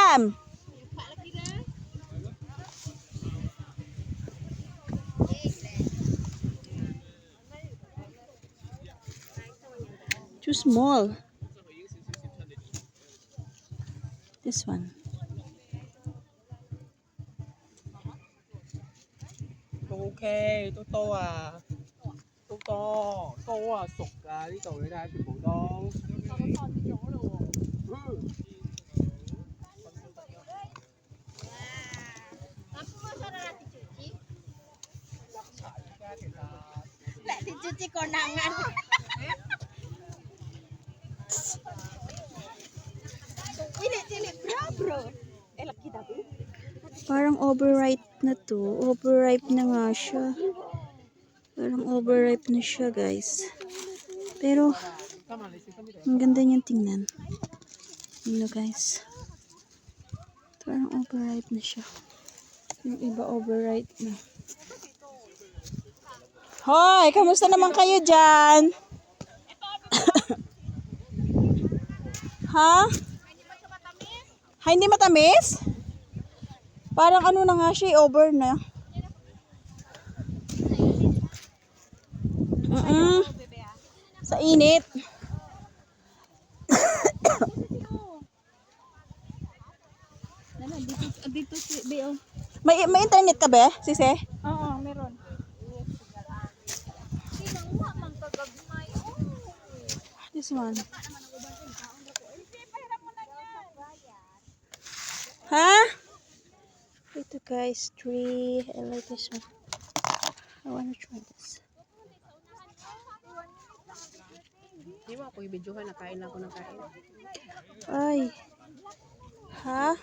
Jam. Too small. This one. OK，都多啊，都多多啊，熟噶呢度你睇下全部都。Lek dicuci konangan. Cilik-cilik bro. Laki tapi. Parang overripe na to. Overripe na nga siya. Parang overripe na siya, guys. Pero, ang ganda niyang tingnan. Ano, guys? Parang overripe na siya. Yung iba overripe na. Hoy! Kamusta naman kayo dyan? Ha? Ha, hindi matamis? Parang ano na nga siya, over na. Sa init. Dito si Beo. May internet ka ba, sise? Oo, meron. This one. Ha? Ito guys, 3. I like this one. I wanna try this. Di ba ako i-videohan, nakain lang ako ng kain. Ay. Ha?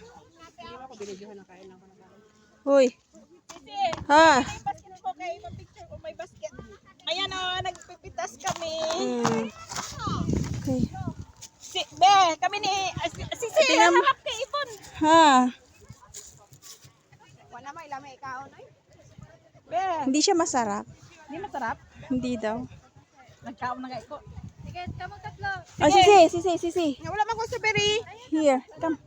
Di ba ako binidyohan, nakain lang ako ng kain. Hoy. Ha? Basket ko kay picture ko may basket. Ayan oh, nagpipitas kami. Okay. Kami ni si harap kay Ipon. Ha? Wala may lamay ikaon oy. Hindi siya masarap. Hindi masarap. Hindi daw. Nagkaon na kay ko. Sige, kamo tatlo. Oh, sisi. Wala man ko sa beri. Here, come.